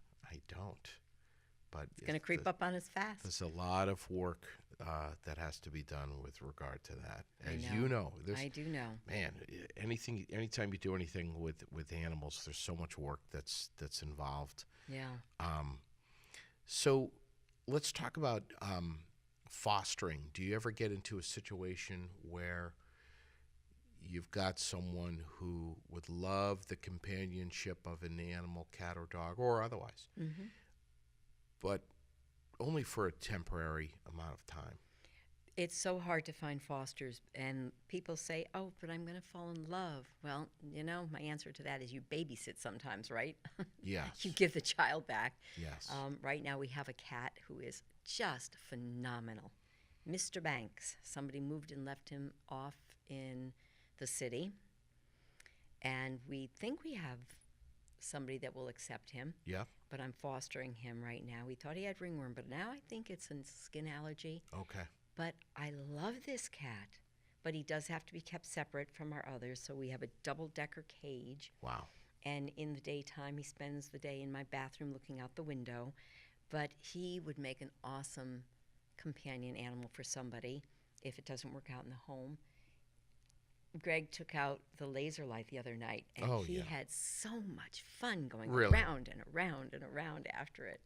But It's going to creep up on us fast. There's a lot of work that has to be done with regard to that. I As know. you know, this I do know. man, anytime you do anything with animals, there's so much work that's involved. Yeah. So let's talk about fostering. Do you ever get into a situation where you've got someone who would love the companionship of an animal, cat or dog, or otherwise, but only for a temporary amount of time? It's so hard to find fosters, and people say, oh, but I'm going to fall in love. Well, my answer to that is you babysit sometimes, right? Yes. You give the child back. Yes. Right now we have a cat who is just phenomenal. Mr. Banks, somebody moved and left him off in the city, and we think we have somebody that will accept him, Yeah. but I'm fostering him right now. We thought he had ringworm, but now I think it's a skin allergy. Okay. But I love this cat, but he does have to be kept separate from our others, so we have a double-decker cage. Wow. And in the daytime, he spends the day in my bathroom looking out the window. But he would make an awesome companion animal for somebody if it doesn't work out in the home. Greg took out the laser light the other night, and Oh, he yeah. had so much fun going Really? around and around and around after it.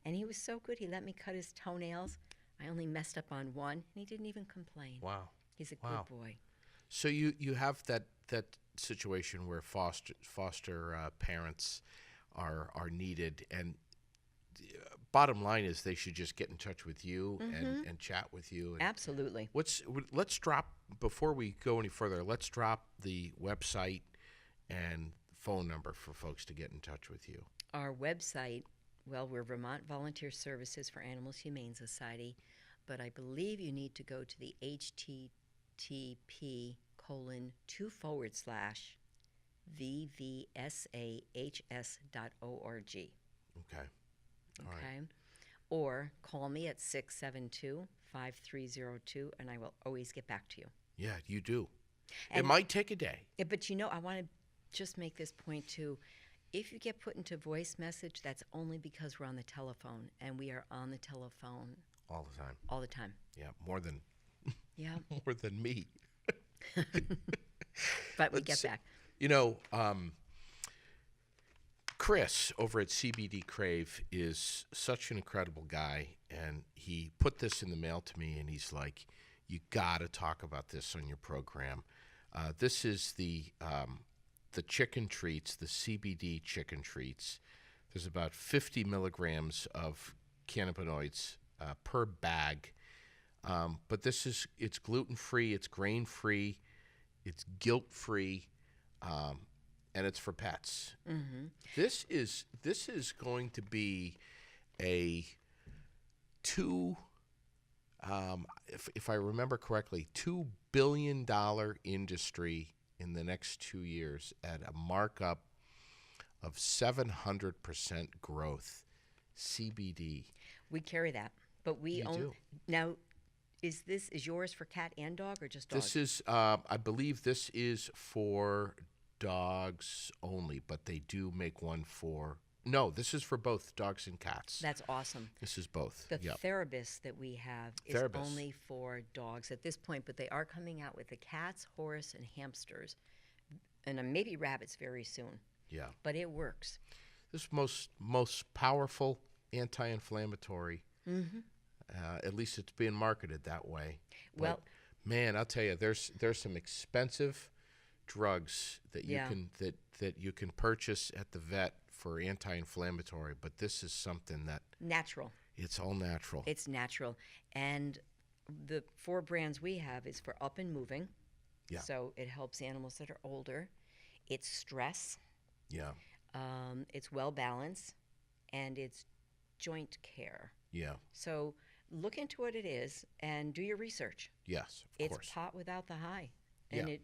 And he was so good. He let me cut his toenails. I only messed up on one, and he didn't even complain. Wow. He's a Wow. good boy. So you have that situation where foster parents are needed, and bottom line is they should just get in touch with you and chat with you. And Absolutely. let's drop, before we go any further, let's drop the website and phone number for folks to get in touch with you. Our website, well, we're Vermont Volunteer Services for Animals Humane Society, but I believe you need to go to the http://vvsahs.org. Okay. All right. Okay. or call me at 672-5302, and I will always get back to you. Yeah, you do. It And might take a day. but I want to just make this point too. If you get put into voice message, that's only because we're on the telephone, and we are on the telephone All the time. all the time. Yeah, more than Yeah, more than me. but we get back. You know, Chris over at CBD Crave is such an incredible guy, and he put this in the mail to me, and he's like, "You got to talk about this on your program." This is the chicken treats, the CBD chicken treats. There's about 50 milligrams of cannabinoids per bag, but it's gluten-free, it's grain-free, it's guilt-free, and it's for pets. Mm-hmm. This is going to be a if I remember correctly, $2 billion industry in the next 2 years at a markup of 700% growth. CBD. We carry that, but we You own do. now. Is yours for cat and dog, or just dog? This is, I believe, this is for dogs only, but they do make one for. No, this is for both dogs and cats. That's awesome. This is both. The Yep. Therabis that we have is Therabis. only for dogs at this point, but they are coming out with the cats, horse, and hamsters, and maybe rabbits very soon. Yeah. But it works. This most powerful anti-inflammatory. Mm-hmm. At least it's being marketed that way. But, Well, man, I'll tell you, there's some expensive drugs that you Yeah. that you can purchase at the vet for anti-inflammatory, but this is something that natural. it's all natural. It's natural. And the 4 brands we have is for up and moving. Yeah. So it helps animals that are older. It's stress. Yeah. It's well balanced, and it's joint care. Yeah. So look into what it is and do your research. Yes, of It's course. pot without the high. And Yeah.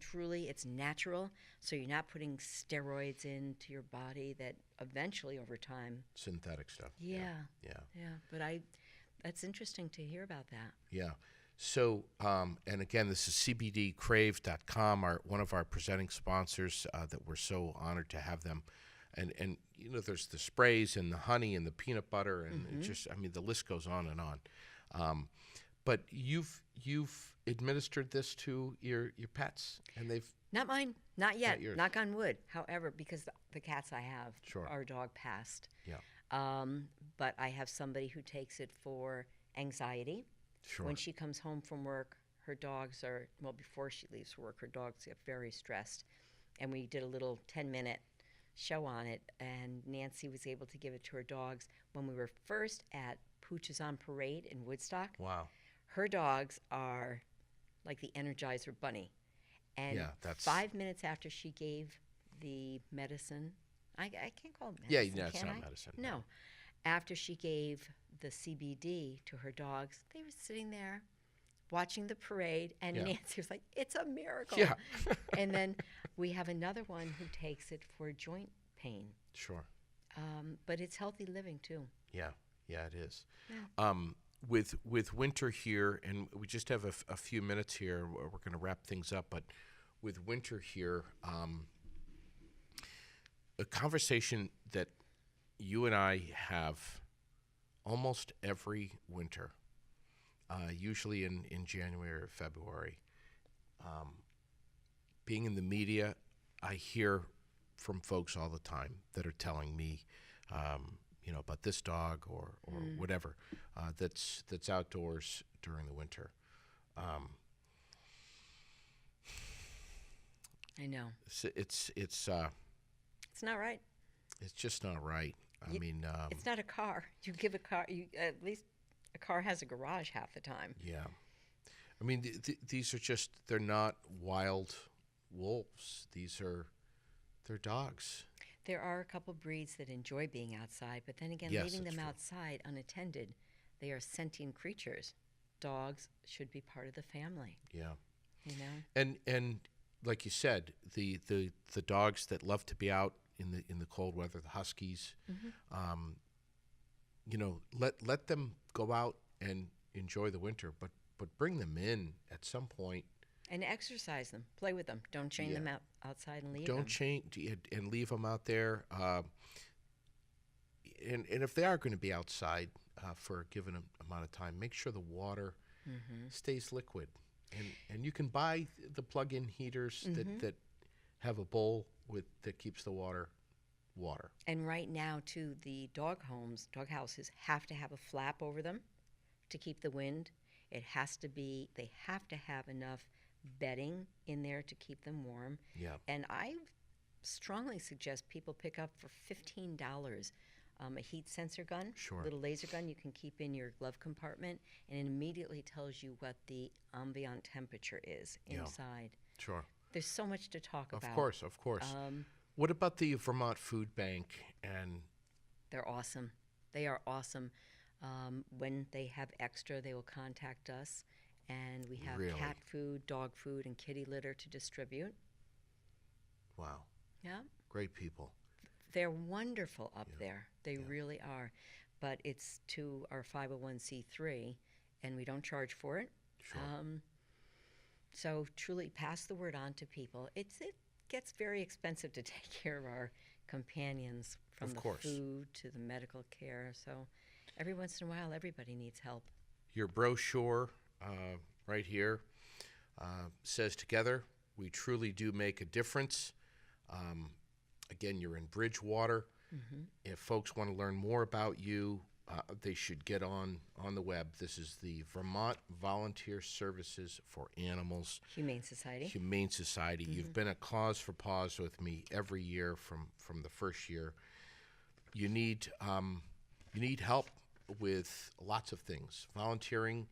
it's natural, so you're not putting steroids into your body that eventually over time. Synthetic stuff. Yeah. Yeah. But that's interesting to hear about that. Yeah. So, and again, this is cbdcrave.com, one of our presenting sponsors that we're so honored to have them. And you know, there's the sprays and the honey and the peanut butter, and it just, I mean, the list goes on and on. But you've administered this to your pets, and they've. Not mine, not yet. Not yours. Knock on wood. However, because the cats I have, Sure. our dog passed. Yeah. But I have somebody who takes it for anxiety. Sure. When she comes home from work, her dogs are, well, before she leaves for work, her dogs get very stressed. And we did a little 10-minute show on it, and Nancy was able to give it to her dogs. When we were first at Pooch's on Parade in Woodstock, Wow. her dogs are like the Energizer Bunny. And Yeah, that's- 5 minutes after she gave the medicine, I can't call it Yeah, medicine, no, it's can not I? medicine. No. After she gave the CBD to her dogs, they were sitting there watching the parade, and Yeah. Nancy was like, "It's a miracle." Yeah. And then we have another one who takes it for joint pain. Sure. But it's healthy living, too. Yeah. Yeah, it is. Yeah. With winter here, and we just have a few minutes here. We're going to wrap things up, but with winter here, a conversation that you and I have almost every winter, usually in January or February. Being in the media, I hear from folks all the time that are telling me, you know, about this dog or whatever that's outdoors during the winter. I know. It's It's not right. it's just not right. I mean, It's not a car. You give a car, at least a car has a garage half the time. yeah. I mean, these are just, they're not wild wolves. They're dogs. There are a couple breeds that enjoy being outside, but then again, Yes, leaving that's them true. outside unattended, they are sentient creatures. Dogs should be part of the family, Yeah. you know? And like you said, the dogs that love to be out in the cold weather, the huskies, let them go out and enjoy the winter, but bring them in at some point. And exercise them, play with them. Don't chain them outside and leave them. Don't chain and leave them out there. And if they are going to be outside for a given amount of time, make sure the water stays liquid. And you can buy the plug-in heaters that have a bowl that keeps the water. And right now, too, the dog houses have to have a flap over them to keep the wind. They have to have enough bedding in there to keep them warm. Yeah. And I strongly suggest people pick up for $15 a heat sensor gun, Sure. a little laser gun you can keep in your glove compartment, and it immediately tells you what the ambient temperature is inside. Sure. There's so much to talk about. Of course. What about the Vermont Food Bank? And they're awesome. They are awesome. When they have extra, they will contact us, and we have cat food, dog food, and kitty litter to distribute. Wow. Yeah. Great people. They're wonderful up there. They really are. But it's to our 501c3, and we don't charge for it. Sure. So truly pass the word on to people. It gets very expensive to take care of our companions, from the food to the medical care. So every once in a while, everybody needs help. Your brochure right here says, "Together, we truly do make a difference." Again, you're in Bridgewater. If folks want to learn more about you, they should get on the web. This is the Vermont Volunteer Services for Animals. Humane Society. Humane Society. You've been at Cause for Paws with me every year from the first year. You need help with lots of things. Volunteering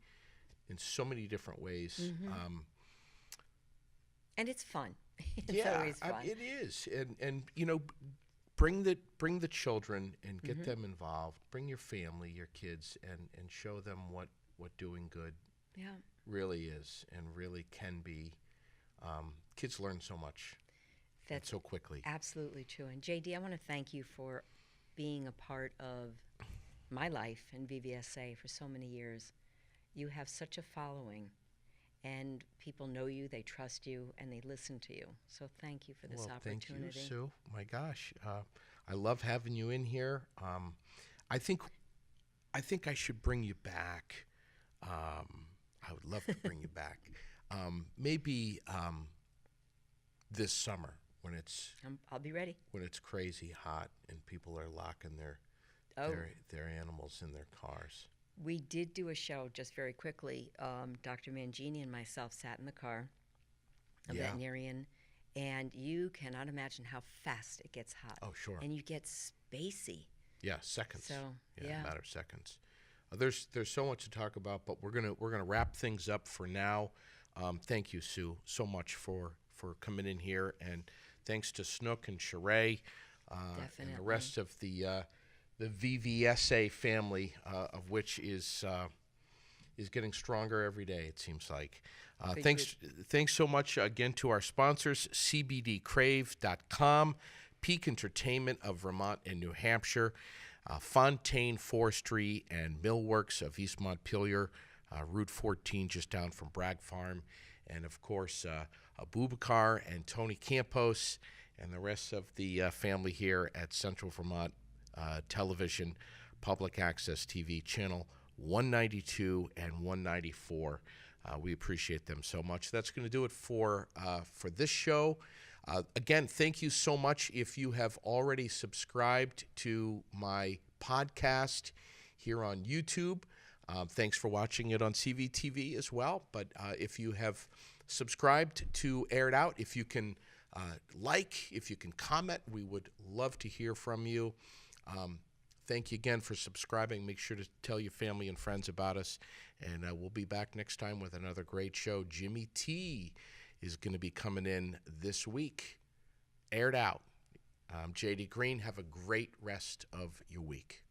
in so many different ways. And it's fun. It's always fun. It is. And bring the children and get them involved. Bring your family, your kids, and show them what doing good really is and really can be. Kids learn so much. That's so quickly. Absolutely true. And JD, I want to thank you for being a part of my life in VVSA for so many years. You have such a following, and people know you, they trust you, and they listen to you. So thank you for this opportunity. Thank you, Sue. My gosh, I love having you in here. I think I should bring you back. I would love to bring you back. Maybe this summer when it's I'll be ready. When it's crazy hot and people are locking their animals in their cars. We did do a show just very quickly. Dr. Mangini and myself sat in the car, a veterinarian, and you cannot imagine how fast it gets hot. Oh, sure. And you get spacey. Yeah, seconds. So, a matter of seconds. There's so much to talk about, but we're gonna wrap things up for now. Thank you, Sue, so much for coming in here, and thanks to Snook and Sheree and the rest of the VVSA family, of which is getting stronger every day, it seems like. Thanks so much again to our sponsors, CBDCrave.com, Peak Entertainment of Vermont and New Hampshire, Fontaine Forestry and Millworks of East Montpelier, Route 14 just down from Bragg Farm, and of course Abubakar and Tony Campos and the rest of the family here at Central Vermont Television, Public Access TV, Channel 192 and 194. We appreciate them so much. That's going to do it for this show. Again, thank you so much. If you have already subscribed to my podcast here on YouTube, thanks for watching it on CVTV as well. But if you have subscribed to Air It Out, if you can if you can comment, we would love to hear from you. Thank you again for subscribing. Make sure to tell your family and friends about us. And we'll be back next time with another great show. Jimmy T is going to be coming in this week. Aired Out. I'm JD Green. Have a great rest of your week.